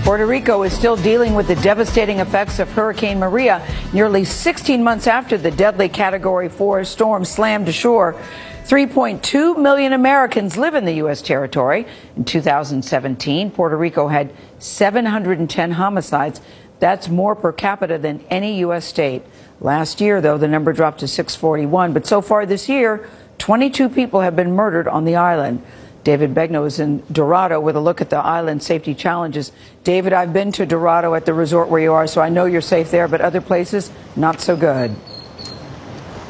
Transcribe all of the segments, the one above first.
Puerto Rico is still dealing with the devastating effects of Hurricane Maria. Nearly 16 months after the deadly Category 4 storm slammed ashore, 3.2 million Americans live in the U.S. territory. In 2017, Puerto Rico had 710 homicides. That's more per capita than any U.S. state. Last year, though, the number dropped to 641. But so far this year, 22 people have been murdered on the island. David Begnaud is in Dorado with a look at the island safety challenges. David, I've been to Dorado at the resort where you are, so I know you're safe there, but other places, not so good.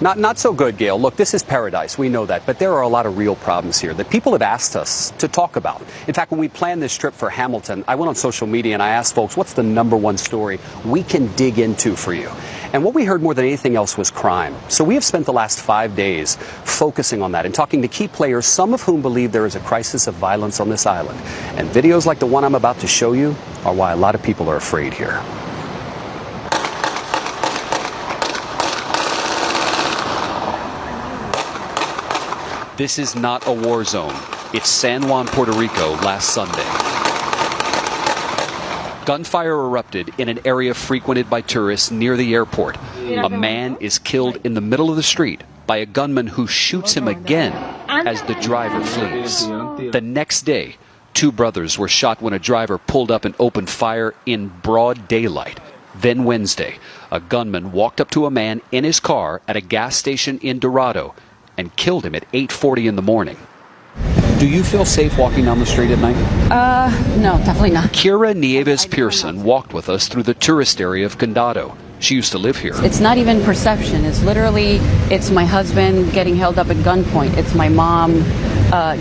Not so good, Gail. Look, this is paradise. We know that. But there are a lot of real problems here that people have asked us to talk about. In fact, when we planned this trip for Hamilton, I went on social media and I asked folks, what's the #1 story we can dig into for you? And what we heard more than anything else was crime. So we have spent the last 5 days focusing on that and talking to key players, some of whom believe there is a crisis of violence on this island. And videos like the one I'm about to show you are why a lot of people are afraid here. This is not a war zone. It's San Juan, Puerto Rico, last Sunday. Gunfire erupted in an area frequented by tourists near the airport. A man is killed in the middle of the street by a gunman who shoots him again as the driver flees. The next day, 2 brothers were shot when a driver pulled up and opened fire in broad daylight. Then Wednesday, a gunman walked up to a man in his car at a gas station in Dorado and killed him at 8:40 in the morning. Do you feel safe walking down the street at night? No, definitely not. Kira Nieves Pearson walked with us through the tourist area of Condado. She used to live here. It's not even perception. It's literally, it's my husband getting held up at gunpoint. It's my mom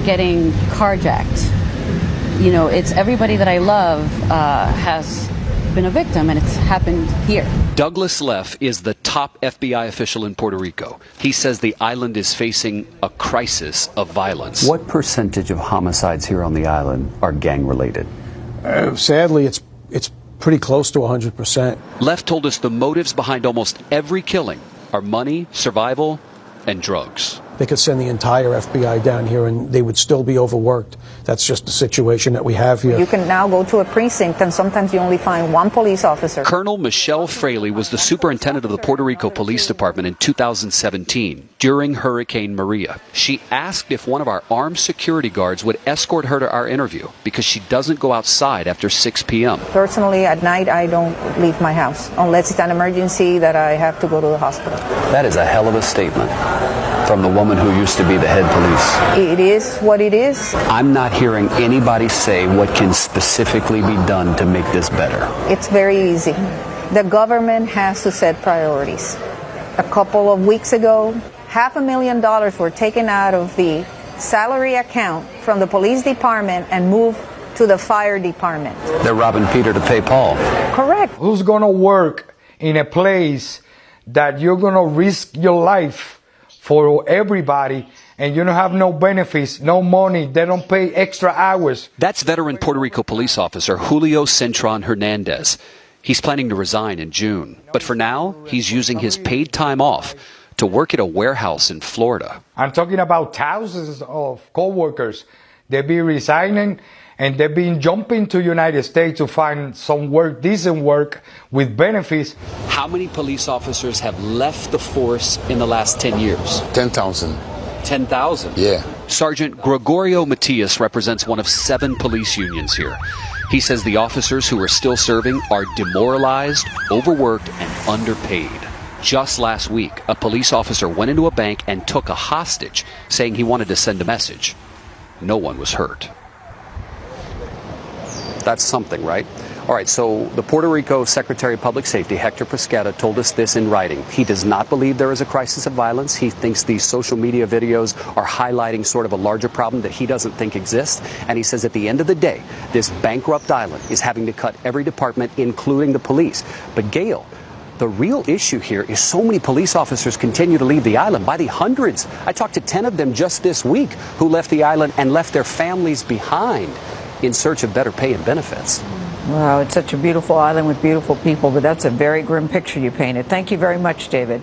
getting carjacked. You know, it's everybody that I love has been a victim, and it's happened here. Douglas Leff is the top FBI official in Puerto Rico. He says the island is facing a crisis of violence. What percentage of homicides here on the island are gang-related? Sadly, it's pretty close to 100%. Leff told us the motives behind almost every killing are money, survival, and drugs. They could send the entire FBI down here and they would still be overworked. That's just the situation that we have here. You can now go to a precinct and sometimes you only find 1 police officer. Colonel Michelle Fraley was the superintendent of the Puerto Rico Police Department in 2017 during Hurricane Maria. She asked if one of our armed security guards would escort her to our interview because she doesn't go outside after 6 p.m. Personally, at night, I don't leave my house unless it's an emergency that I have to go to the hospital. That is a hell of a statement from the woman who used to be the head police. It is what it is. I'm not hearing anybody say what can specifically be done to make this better. It's very easy. The government has to set priorities. A couple of weeks ago, $500,000 were taken out of the salary account from the police department and moved to the fire department. They're robbing Peter to pay Paul. Correct. Who's going to work in a place that you're going to risk your life for everybody, and you don't have no benefits, no money, they don't pay extra hours? That's veteran Puerto Rico police officer Julio Centron Hernandez. He's planning to resign in June, but for now, he's using his paid time off to work at a warehouse in Florida. I'm talking about thousands of co-workers. They've been resigning, and they've been jumping to United States to find some work, decent work, with benefits. How many police officers have left the force in the last 10 years? 10,000. 10,000? Yeah. Sergeant Gregorio Matias represents one of 7 police unions here. He says the officers who are still serving are demoralized, overworked, and underpaid. Just last week, a police officer went into a bank and took a hostage, saying he wanted to send a message. No one was hurt. That's something, right? All right, so the Puerto Rico Secretary of Public Safety, Hector Pesquera, told us this in writing. He does not believe there is a crisis of violence. He thinks these social media videos are highlighting sort of a larger problem that he doesn't think exists. And he says at the end of the day, this bankrupt island is having to cut every department, including the police. But Gail, the real issue here is so many police officers continue to leave the island by the hundreds. I talked to 10 of them just this week who left the island and left their families behind in search of better pay and benefits. Wow, it's such a beautiful island with beautiful people, but that's a very grim picture you painted. Thank you very much, David.